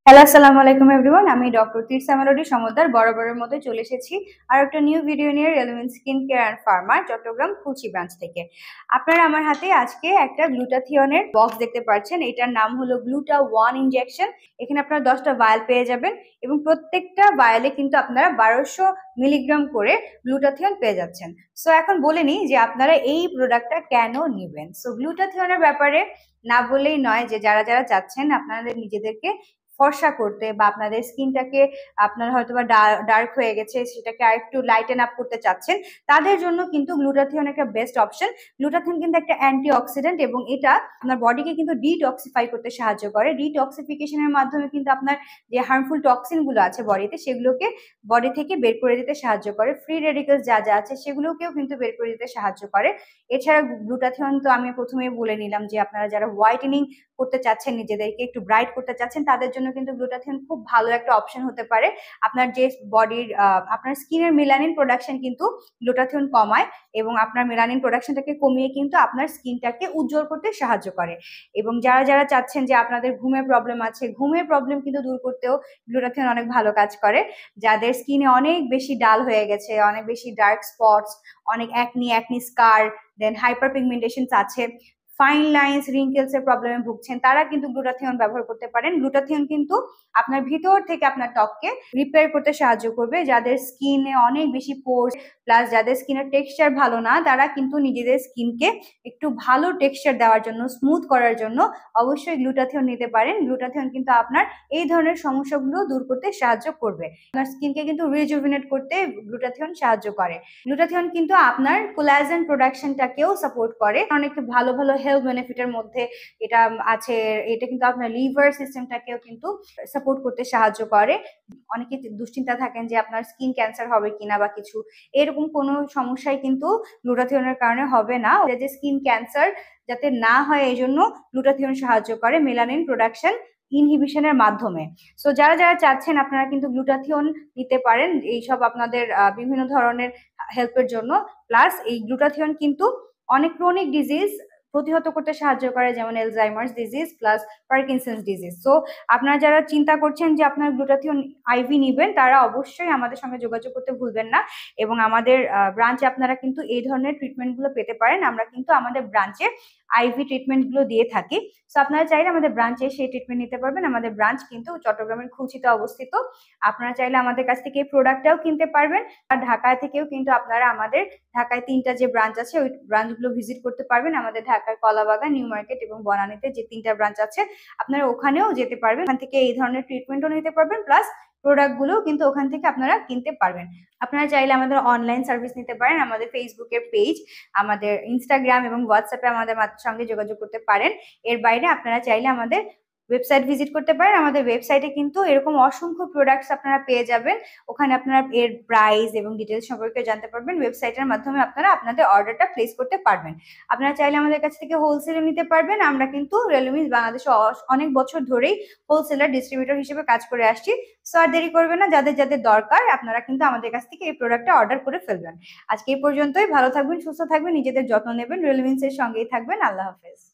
Hello, আসসালামু আলাইকুম everyone. আমি ডক্টর তিরসা মেলোডি সমদ্দার বরাবরের মতো চলে এসেছি আর একটা নিউ ভিডিও নিয়ে relevant skin care and pharma Chittagong কুচি ব্রাঞ্চ থেকে। আপনারা আমার হাতে আজকে একটা গ্লুটাথিয়নের বক্স দেখতে পাচ্ছেন। এটার নাম হলো গ্লুটা 1 ইনজেকশন। এখানে আপনারা 10টা ভায়াল পেয়ে যাবেন এবং প্রত্যেকটা ভায়ালে কিন্তু আপনারা 1200 মিলিগ্রাম করে গ্লুটাথিয়ন পেয়ে যাচ্ছেন। সো এখন বলে নিই যে আপনারা এই প্রোডাক্টটা কেন নেবেন। সো গ্লুটাথিয়নের ব্যাপারে না বললেই নয় যে যারা যারা চাচ্ছেন আপনাদের নিজেদেরকে ফর্সা করতে বা আপনাদের স্কিনটাকে আপনার হয়তো বা ডার্ক হয়ে গেছে সেটাকে আর একটু লাইটেন আপ করতে চাচ্ছেন, তাদের জন্য কিন্তু গ্লুটাথিয়ন একটা বেস্ট অপশন। গ্লুটাথিয়ন কিন্তু একটা অ্যান্টি অক্সিডেন্ট এবং এটা আপনার বডিকে কিন্তু ডিটক্সিফাই করতে সাহায্য করে। ডিটক্সিফিকেশনের মাধ্যমে কিন্তু আপনার যে হার্মফুল টক্সিন গুলো আছে বডিতে সেগুলোকে বডি থেকে বের করে দিতে সাহায্য করে। ফ্রি রেডিকেলস যা যা আছে সেগুলোকেও কিন্তু বের করে দিতে সাহায্য করে। এছাড়া গ্লুটাথিয়ন তো আমি প্রথমেই বলে নিলাম যে আপনারা যারা হোয়াইটেনিং করতে চাচ্ছেন, নিজেদেরকে একটু ব্রাইট করতে চাচ্ছেন, তাদের জন্য কিন্তু গ্লুটাথিয়ন খুব ভালো একটা অপশন হতে পারে। আপনার যে বডির আপনার স্কিনের মেলানিন প্রোডাকশন কিন্তু গ্লুটাথিয়ন কমায় এবং আপনার মেলানিন প্রোডাকশনটাকে কমিয়ে কিন্তু আপনার স্কিনটাকে উজ্জ্বল করতে সাহায্য করে। এবং যারা যারা চাচ্ছেন যে আপনাদের ঘুমের প্রবলেম আছে, ঘুমের প্রবলেম কিন্তু দূর করতেও গ্লুটাথিয়ন অনেক ভালো কাজ করে। যাদের স্কিনে অনেক বেশি ডাল হয়ে গেছে, অনেক বেশি ডার্ক স্পটস, অনেক অ্যাকনি স্কার, দেন হাইপার পিগমেন্টেশনস আছে, ফাইন লাইন্স রিঙ্কেলস এর প্রবলেমে ভুগছেন, তারা কিন্তু গ্লুটাথিয়ন ব্যবহার করতে পারেন। গ্লুটাথিয়ন কিন্তু আপনার ভিতর থেকে আপনার ত্বককে রিপেয়ার করতে সাহায্য করবে। যাদের স্কিনে অনেক বেশি পোর্স প্লাস যাদের স্কিনের টেক্সচার ভালো না, তারা কিন্তু নিজেদের স্কিনকে একটু ভালো টেক্সচার দেওয়ার জন্য, স্মুথ করার জন্য অবশ্যই গ্লুটাথিয়ন নিতে পারেন। গ্লুটাথিয়ন কিন্তু আপনার এই ধরনের সমস্যাগুলো দূর করতে সাহায্য করবে। আপনার স্কিনকে কিন্তু রিজুভিনেট করতে গ্লুটাথিয়ন সাহায্য করে। গ্লুটাথিয়ন কিন্তু আপনার কোলাজেন প্রোডাকশনটাকেও সাপোর্ট করে। অনেক ভালো ভালো হেলথ বেনিফিটের মধ্যে এটা আছে। এটা কিন্তু আপনার লিভার সিস্টেমটাকেও কিন্তু সাপোর্ট করতে সাহায্য করে। অনেকে দুশ্চিন্তা থাকেন যে আপনার স্কিন ক্যান্সার হবে কিনা বা কিছু, এরকম কোনো সমস্যাই কিন্তু গ্লুটাথিয়নের কারণে হবে না। যে স্কিন ক্যান্সার যাতে না হয় এই জন্য গ্লুটাথিয়ন সাহায্য করে মেলানিন প্রোডাকশন ইনহিবিশনের মাধ্যমে। সো যারা যারা চাচ্ছেন আপনারা কিন্তু গ্লুটাথিয়ন নিতে পারেন এইসব আপনাদের বিভিন্ন ধরনের হেল্পের জন্য। প্লাস এই গ্লুটাথিয়ন কিন্তু অনেক ক্রনিক ডিজিজ প্রতিহত করতে সাহায্য করে, যেমন Alzheimer's disease plus Parkinson's disease. So আপনারা যারা চিন্তা করছেন যে আপনার গ্লুটাথিয়ন আইভি নেবেন, তারা অবশ্যই আমাদের সঙ্গে যোগাযোগ করতে ভুলবেন না এবং আমাদের ব্রাঞ্চে আপনারা কিন্তু এই ধরনের ট্রিটমেন্টগুলো পেতে পারেন। আমরা কিন্তু আমাদের ব্রাঞ্চে আইভি ট্রিটমেন্টগুলো দিয়ে থাকি। সো আপনারা চাইলে আমাদের ব্রাঞ্চে সেই ট্রিটমেন্ট নিতে পারবেন। আমাদের ব্রাঞ্চ কিন্তু চট্টগ্রামের খুলশিতে অবস্থিত। আপনারা চাইলে আমাদের কাছ থেকে এই প্রোডাক্টটাও কিনতে পারবেন। আর ঢাকা থেকেও কিন্তু আপনারা আমাদের ঢাকায় 3টা যে ব্রাঞ্চ আছে ওই ব্রাঞ্চগুলো ভিজিট করতে পারবেন। আমাদের ঢাকার কলাবাগান, নিউ মার্কেট এবং বনানীতে যে 3টা ব্রাঞ্চ আছে আপনারা ওখানেও যেতে পারবেন। ওখান থেকে এই ধরনের ট্রিটমেন্টও নিতে পারবেন, প্লাস প্রোডাক্টগুলো কিন্তু ওখান থেকে আপনারা কিনতে পারবেন। আপনারা চাইলে আমাদের অনলাইন সার্ভিস নিতে পারেন। আমাদের ফেসবুকের পেজ, আমাদের ইনস্টাগ্রাম এবং হোয়াটসঅ্যাপে আমাদের সঙ্গে যোগাযোগ করতে পারেন। এর বাইরে আপনারা চাইলে আমাদের ওয়েবসাইট ভিজিট করতে পারেন। আমাদের ওয়েবসাইটে কিন্তু এরকম অসংখ্য প্রোডাক্টস আপনারা পেয়ে যাবেন। ওখানে আপনারা এর প্রাইস এবং ডিটেলস সম্পর্কে জানতে পারবেন। ওয়েবসাইটের মাধ্যমে আপনারা আপনাদের অর্ডারটা প্লেস করতে পারবেন। আপনারা চাইলে আমাদের কাছ থেকে হোলসেলে নিতে পারবেন। আমরা কিন্তু রেলমিস বাংলাদেশে অনেক বছর ধরেই হোলসেলার ডিস্ট্রিবিউটর হিসেবে কাজ করে আসছি। সো আর দেরি করবেন না, যাদের যাদের দরকার আপনারা কিন্তু আমাদের কাছ থেকে এই প্রোডাক্টটা অর্ডার করে ফেলবেন। আজকে এই পর্যন্তই। ভালো থাকবেন, সুস্থ থাকবেন, নিজেদের যত্ন নেবেন, রেলমিন্সের সঙ্গেই থাকবেন। আল্লাহ হাফেজ।